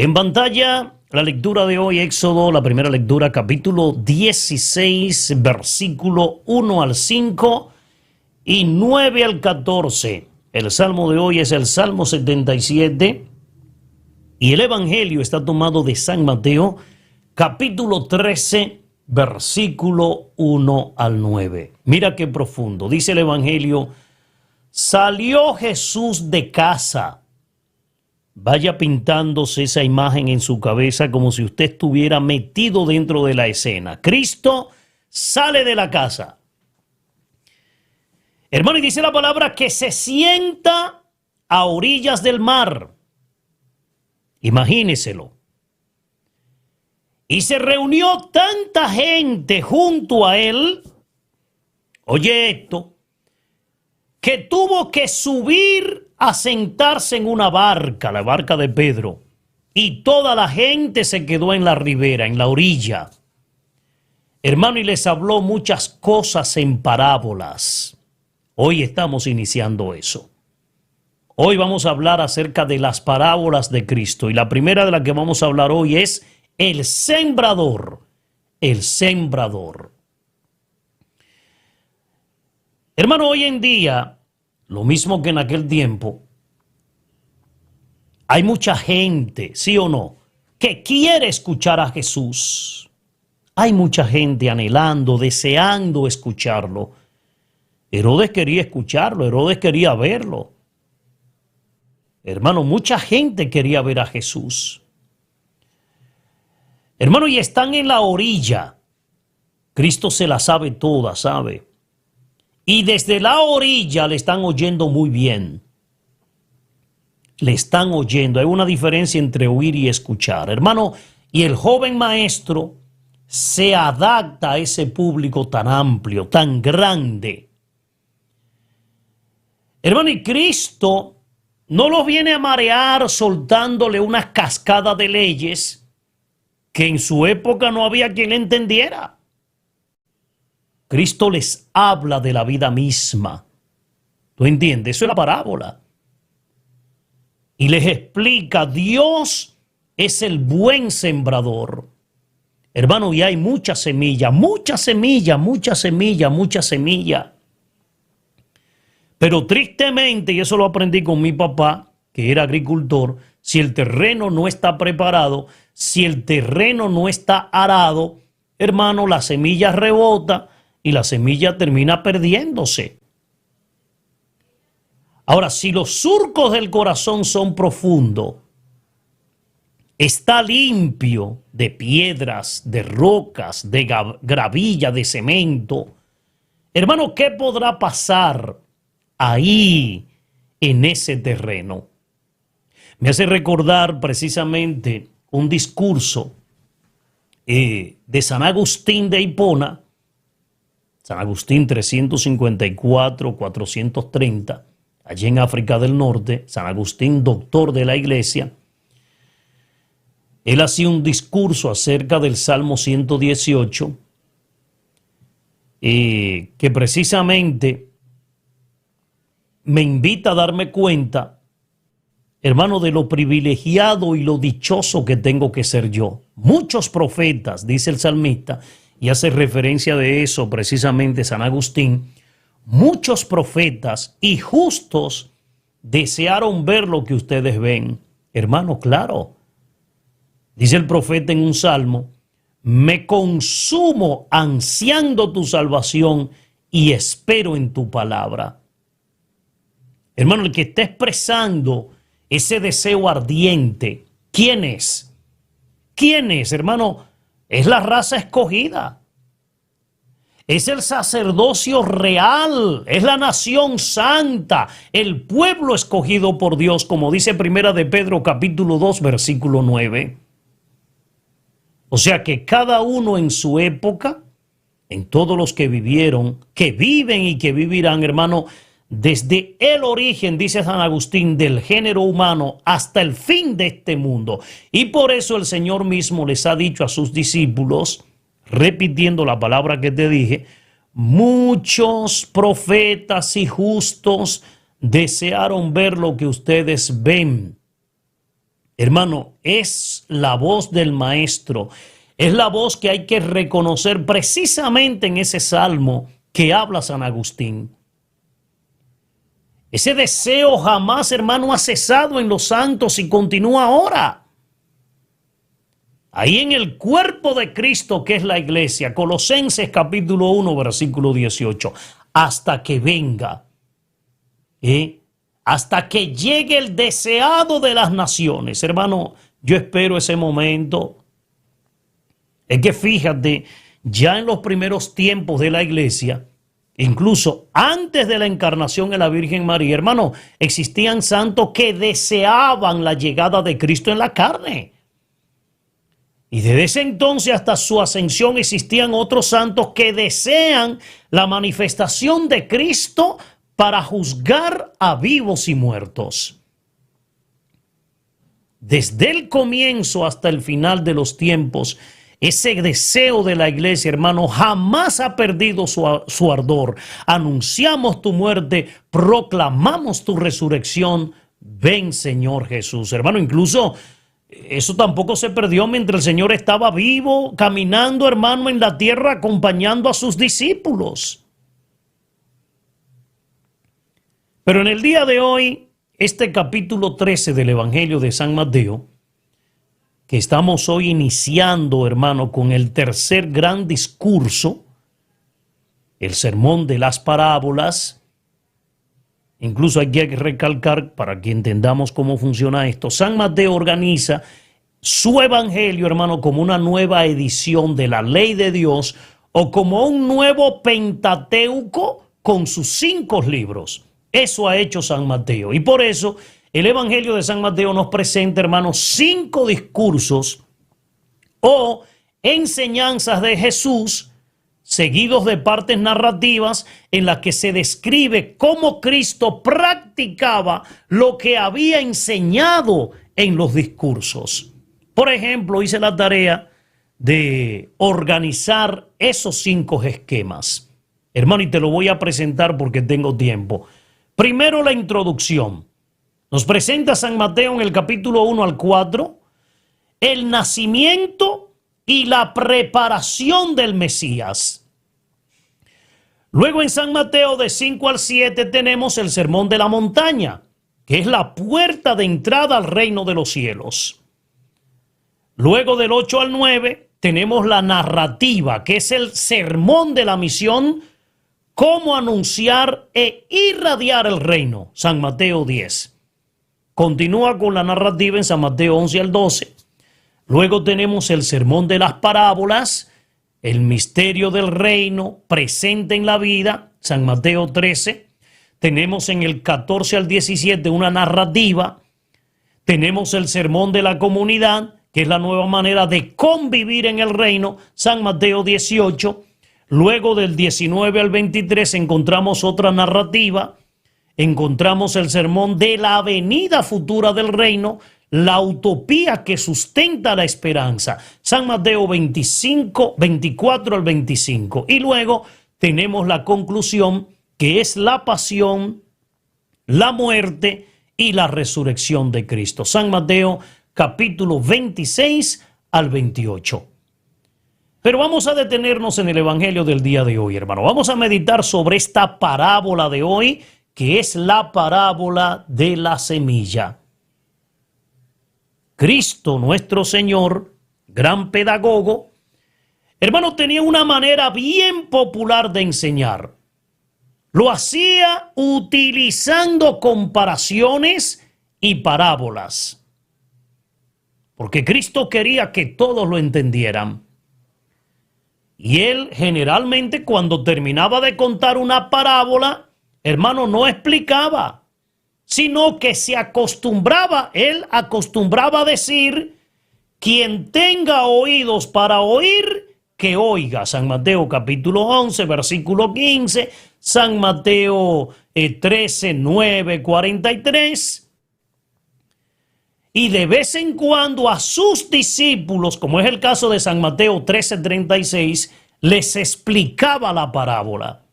En pantalla, la lectura de hoy, Éxodo, la primera lectura, capítulo 16, versículo 1 al 5 y 9 al 14. El salmo de hoy es el Salmo 77 y el evangelio está tomado de San Mateo, capítulo 13, versículo 1 al 9. Mira qué profundo. Dice el evangelio: salió Jesús de casa. Vaya pintándose esa imagen en su cabeza como si usted estuviera metido dentro de la escena. Cristo sale de la casa. Hermano, y dice la palabra que se sienta a orillas del mar. Imagíneselo. Y se reunió tanta gente junto a él, oye esto, que tuvo que subir a sentarse en una barca, la barca de Pedro, y toda la gente se quedó en la ribera, en la orilla. Hermano, y les habló muchas cosas en parábolas. Hoy estamos iniciando eso. Hoy vamos a hablar acerca de las parábolas de Cristo, y la primera de la que vamos a hablar hoy es el sembrador. El sembrador. Hermano, hoy en día, lo mismo que en aquel tiempo, hay mucha gente, ¿sí o no?, que quiere escuchar a Jesús. Hay mucha gente anhelando, deseando escucharlo. Herodes quería escucharlo, Herodes quería verlo. Hermano, mucha gente quería ver a Jesús. Hermano, y están en la orilla. Cristo se la sabe toda, ¿sabe? Y desde la orilla le están oyendo muy bien. Le están oyendo. Hay una diferencia entre oír y escuchar. Hermano, y el joven maestro se adapta a ese público tan amplio, tan grande. Hermano, y Cristo no los viene a marear soltándole una cascada de leyes que en su época no había quien entendiera. Cristo les habla de la vida misma. ¿Tú entiendes? Eso es la parábola. Y les explica, Dios es el buen sembrador. Hermano, y hay mucha semilla, mucha semilla, mucha semilla, mucha semilla. Pero tristemente, y eso lo aprendí con mi papá, que era agricultor, si el terreno no está preparado, si el terreno no está arado, hermano, la semilla rebota y la semilla termina perdiéndose. Ahora, si los surcos del corazón son profundos, está limpio de piedras, de rocas, de gravilla, de cemento, hermano, ¿qué podrá pasar ahí en ese terreno? Me hace recordar precisamente un discurso de San Agustín de Hipona, San Agustín 354-430, allí en África del Norte. San Agustín, doctor de la iglesia. Él hacía un discurso acerca del Salmo 118, que precisamente me invita a darme cuenta, hermano, de lo privilegiado y lo dichoso que tengo que ser yo. Muchos profetas, dice el salmista, y hace referencia de eso precisamente San Agustín, muchos profetas y justos desearon ver lo que ustedes ven. Hermano, claro, dice el profeta en un salmo: me consumo ansiando tu salvación y espero en tu palabra. Hermano, el que está expresando ese deseo ardiente, ¿quién es? ¿Quién es, hermano? Es la raza escogida. Es el sacerdocio real, es la nación santa, el pueblo escogido por Dios, como dice Primera de Pedro capítulo 2, versículo 9. O sea que cada uno en su época, en todos los que vivieron, que viven y que vivirán, hermano, desde el origen, dice San Agustín, del género humano hasta el fin de este mundo. Y por eso el Señor mismo les ha dicho a sus discípulos, repitiendo la palabra que te dije: muchos profetas y justos desearon ver lo que ustedes ven. Hermano, es la voz del Maestro. Es la voz que hay que reconocer precisamente en ese salmo que habla San Agustín. Ese deseo jamás, hermano, ha cesado en los santos y continúa ahora. Ahí en el cuerpo de Cristo que es la iglesia, Colosenses capítulo 1, versículo 18, hasta que venga, hasta que llegue el deseado de las naciones. Hermano, yo espero ese momento. Es que fíjate, ya en los primeros tiempos de la iglesia, incluso antes de la encarnación de la Virgen María, hermano, existían santos que deseaban la llegada de Cristo en la carne. Y desde ese entonces hasta su ascensión existían otros santos que desean la manifestación de Cristo para juzgar a vivos y muertos. Desde el comienzo hasta el final de los tiempos, ese deseo de la iglesia, hermano, jamás ha perdido su ardor. Anunciamos tu muerte, proclamamos tu resurrección. Ven, Señor Jesús. Hermano, incluso eso tampoco se perdió mientras el Señor estaba vivo, caminando, hermano, en la tierra, acompañando a sus discípulos. Pero en el día de hoy, este capítulo 13 del Evangelio de San Mateo, que estamos hoy iniciando, hermano, con el tercer gran discurso, el sermón de las parábolas. Incluso hay que recalcar, para que entendamos cómo funciona esto, San Mateo organiza su evangelio, hermano, como una nueva edición de la ley de Dios o como un nuevo Pentateuco con sus 5 libros. Eso ha hecho San Mateo. Y por eso el evangelio de San Mateo nos presenta, hermano, 5 discursos o enseñanzas de Jesús seguidos de partes narrativas en las que se describe cómo Cristo practicaba lo que había enseñado en los discursos. Por ejemplo, hice la tarea de organizar esos 5 esquemas. Hermano, y te lo voy a presentar porque tengo tiempo. Primero, la introducción. Nos presenta San Mateo en el capítulo 1 al 4 el nacimiento y la preparación del Mesías. Luego en San Mateo de 5 al 7 tenemos el Sermón de la Montaña, que es la puerta de entrada al reino de los cielos. Luego del 8 al 9 tenemos la narrativa, que es el sermón de la misión, cómo anunciar e irradiar el reino, San Mateo 10. Continúa con la narrativa en San Mateo 11 al 12. Luego tenemos el sermón de las parábolas, el misterio del reino presente en la vida, San Mateo 13. Tenemos en el 14 al 17 una narrativa. Tenemos el sermón de la comunidad, que es la nueva manera de convivir en el reino, San Mateo 18. Luego del 19 al 23 encontramos otra narrativa. Encontramos el sermón de la venida futura del reino, la utopía que sustenta la esperanza, San Mateo 25, 24 al 25. Y luego tenemos la conclusión, que es la pasión, la muerte y la resurrección de Cristo. San Mateo capítulo 26 al 28. Pero vamos a detenernos en el evangelio del día de hoy, hermano. Vamos a meditar sobre esta parábola de hoy, que es la parábola de la semilla. Cristo, nuestro Señor, gran pedagogo, hermano, tenía una manera bien popular de enseñar. Lo hacía utilizando comparaciones y parábolas, porque Cristo quería que todos lo entendieran. Y él generalmente, cuando terminaba de contar una parábola, hermano, no explicaba, sino que él acostumbraba a decir: quien tenga oídos para oír, que oiga. San Mateo capítulo 11, versículo 15, San Mateo 13, 9, 43. Y de vez en cuando a sus discípulos, como es el caso de San Mateo 13, 36, les explicaba la parábola.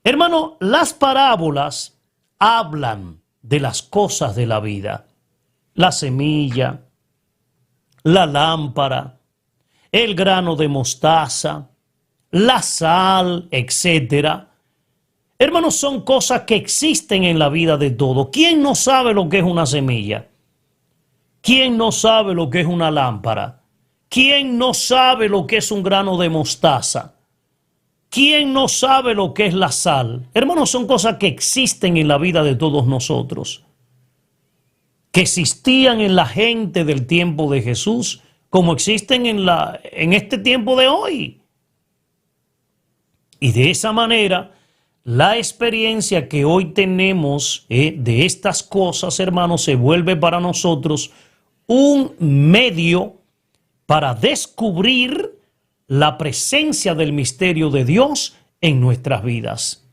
Hermano, las parábolas hablan de las cosas de la vida. la semilla, la lámpara, el grano de mostaza, la sal, etcétera. Hermanos, son cosas que existen en la vida de todos. ¿Quién no sabe lo que es una semilla? ¿Quién no sabe lo que es una lámpara? ¿Quién no sabe lo que es un grano de mostaza? ¿Quién no sabe lo que es la sal? Hermanos, son cosas que existen en la vida de todos nosotros, que existían en la gente del tiempo de Jesús, como existen en este tiempo de hoy. Y de esa manera, la experiencia que hoy tenemos de estas cosas, hermanos, se vuelve para nosotros un medio para descubrir la presencia del misterio de Dios en nuestras vidas.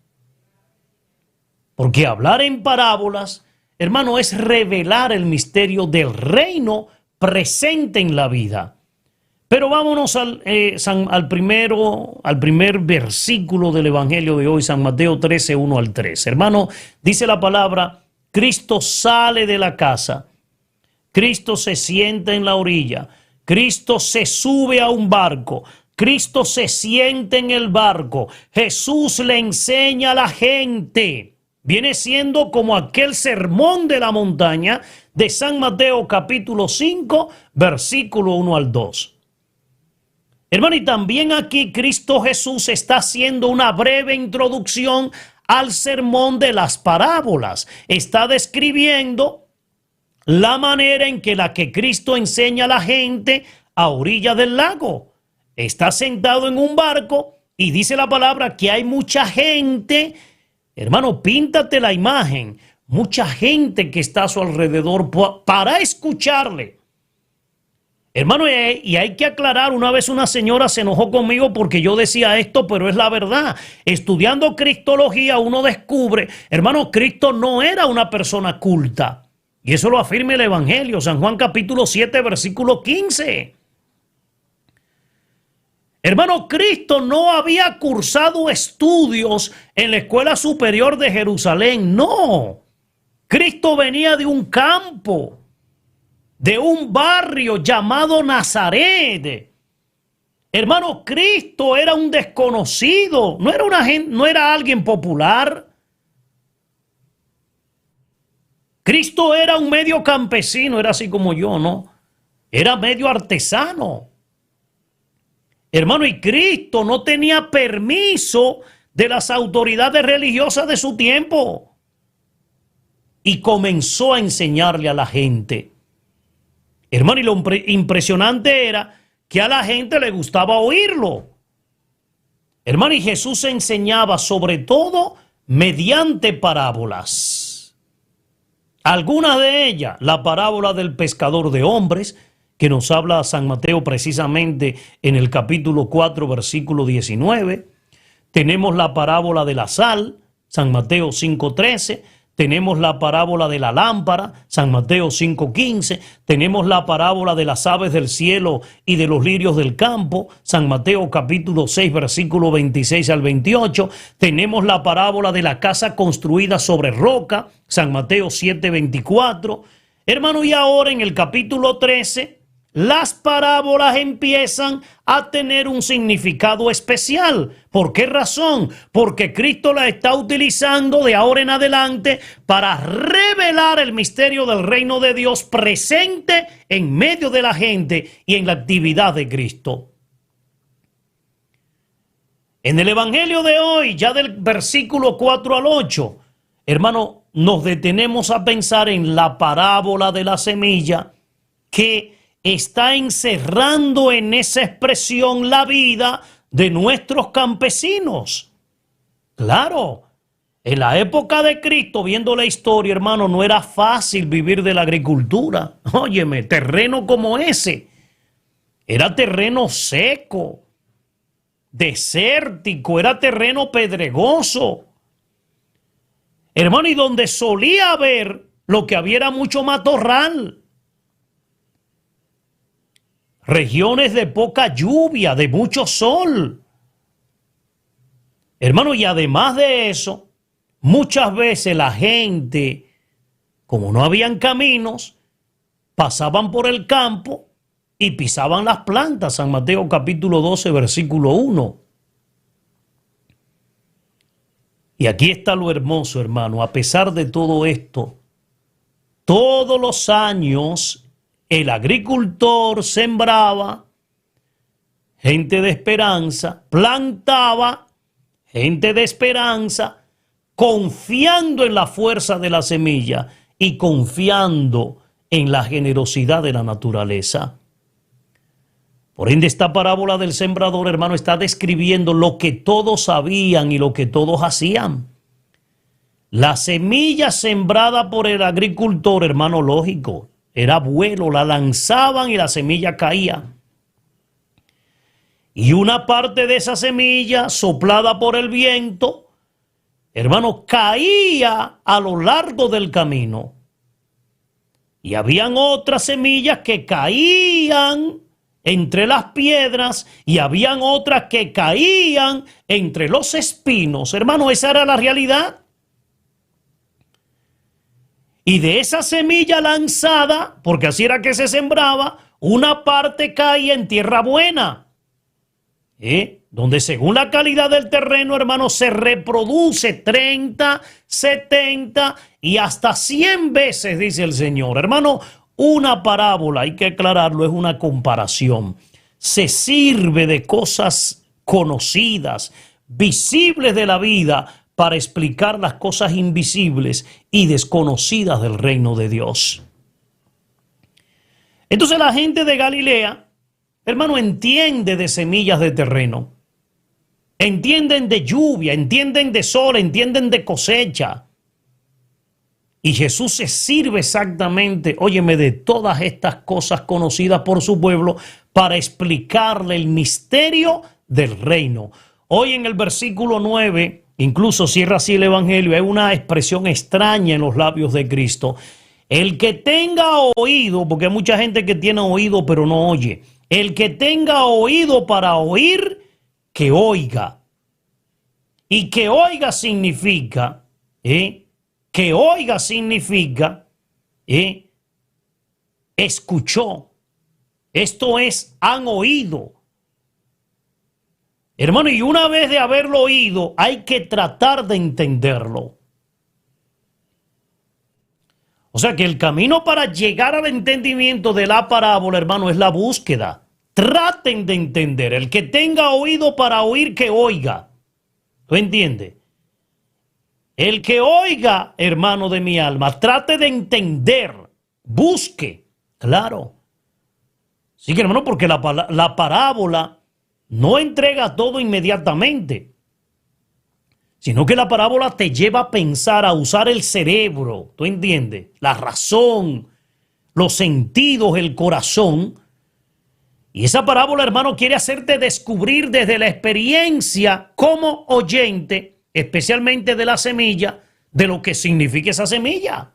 Porque hablar en parábolas, hermano, es revelar el misterio del reino presente en la vida. Pero vámonos al primer versículo del Evangelio de hoy, San Mateo 13, 1 al 3. Hermano, dice la palabra, Cristo sale de la casa, Cristo se sienta en la orilla, Cristo se sube a un barco, Cristo se sienta en el barco, Jesús le enseña a la gente. Viene siendo como aquel sermón de la montaña de San Mateo capítulo 5, versículo 1 al 2. Hermano, y también aquí Cristo Jesús está haciendo una breve introducción al sermón de las parábolas. Está describiendo la manera en que Cristo enseña a la gente a orilla del lago. Está sentado en un barco y dice la palabra que hay mucha gente. Hermano, píntate la imagen. Mucha gente que está a su alrededor para escucharle. Hermano, y hay que aclarar, una vez una señora se enojó conmigo porque yo decía esto, pero es la verdad. Estudiando cristología uno descubre, hermano, Cristo no era una persona culta. Y eso lo afirma el Evangelio, San Juan capítulo 7, versículo 15. Hermano, Cristo no había cursado estudios en la Escuela Superior de Jerusalén, no. Cristo venía de un campo, de un barrio llamado Nazaret. Hermano, Cristo era un desconocido, no era alguien popular. Cristo era un medio campesino, era así como yo, ¿no? Era medio artesano. Hermano, y Cristo no tenía permiso de las autoridades religiosas de su tiempo. Y comenzó a enseñarle a la gente. Hermano, y lo impresionante era que a la gente le gustaba oírlo. Hermano, y Jesús enseñaba sobre todo mediante parábolas. Algunas de ellas, la parábola del pescador de hombres, que nos habla San Mateo precisamente en el capítulo 4, versículo 19. Tenemos la parábola de la sal, San Mateo 5:13. Tenemos la parábola de la lámpara, San Mateo 5:15. Tenemos la parábola de las aves del cielo y de los lirios del campo, San Mateo capítulo 6, versículo 26 al 28. Tenemos la parábola de la casa construida sobre roca, San Mateo 7:24. Hermano, y ahora en el capítulo 13, las parábolas empiezan a tener un significado especial. ¿Por qué razón? Porque Cristo la está utilizando de ahora en adelante para revelar el misterio del reino de Dios presente en medio de la gente y en la actividad de Cristo. En el Evangelio de hoy, ya del versículo 4 al 8, hermano, nos detenemos a pensar en la parábola de la semilla que está encerrando en esa expresión la vida de nuestros campesinos. Claro, en la época de Cristo, viendo la historia, hermano, no era fácil vivir de la agricultura. Óyeme, terreno como ese, era terreno seco, desértico, era terreno pedregoso. Hermano, y donde solía haber, lo que había era mucho matorral. Regiones de poca lluvia, de mucho sol. Hermano, y además de eso, muchas veces la gente, como no habían caminos, pasaban por el campo y pisaban las plantas. San Mateo capítulo 12, versículo 1. Y aquí está lo hermoso, hermano. A pesar de todo esto, todos los años el agricultor sembraba, gente de esperanza, plantaba, gente de esperanza, confiando en la fuerza de la semilla y confiando en la generosidad de la naturaleza. Por ende, esta parábola del sembrador, hermano, está describiendo lo que todos sabían y lo que todos hacían. La semilla sembrada por el agricultor, hermano, lógico, era vuelo, la lanzaban y la semilla caía. Y una parte de esa semilla, soplada por el viento, hermano, caía a lo largo del camino. Y habían otras semillas que caían entre las piedras y habían otras que caían entre los espinos. Hermano, esa era la realidad. Y de esa semilla lanzada, porque así era que se sembraba, una parte caía en tierra buena, donde según la calidad del terreno, hermano, se reproduce 30, 70 y hasta 100 veces, dice el Señor. Hermano, una parábola, hay que aclararlo, es una comparación. Se sirve de cosas conocidas, visibles de la vida, para explicar las cosas invisibles y desconocidas del reino de Dios. Entonces la gente de Galilea, hermano, entiende de semillas de terreno, entienden de lluvia, entienden de sol, entienden de cosecha. Y Jesús se sirve exactamente, óyeme, de todas estas cosas conocidas por su pueblo para explicarle el misterio del reino. Hoy en el versículo 9, incluso cierra así el Evangelio, hay una expresión extraña en los labios de Cristo. El que tenga oído, porque hay mucha gente que tiene oído pero no oye. El que tenga oído para oír, que oiga. Y que oiga significa, que oiga significa, escuchó. Esto es, han oído. Hermano, y una vez de haberlo oído, hay que tratar de entenderlo. O sea que el camino para llegar al entendimiento de la parábola, hermano, es la búsqueda. Traten de entender. El que tenga oído para oír, que oiga. ¿Tú entiendes? El que oiga, hermano de mi alma, trate de entender. Busque. Claro. Sí, que hermano, porque la parábola no entrega todo inmediatamente, sino que la parábola te lleva a pensar, a usar el cerebro, ¿tú entiendes? La razón, los sentidos, el corazón. Y esa parábola, hermano, quiere hacerte descubrir desde la experiencia como oyente, especialmente de la semilla, de lo que significa esa semilla.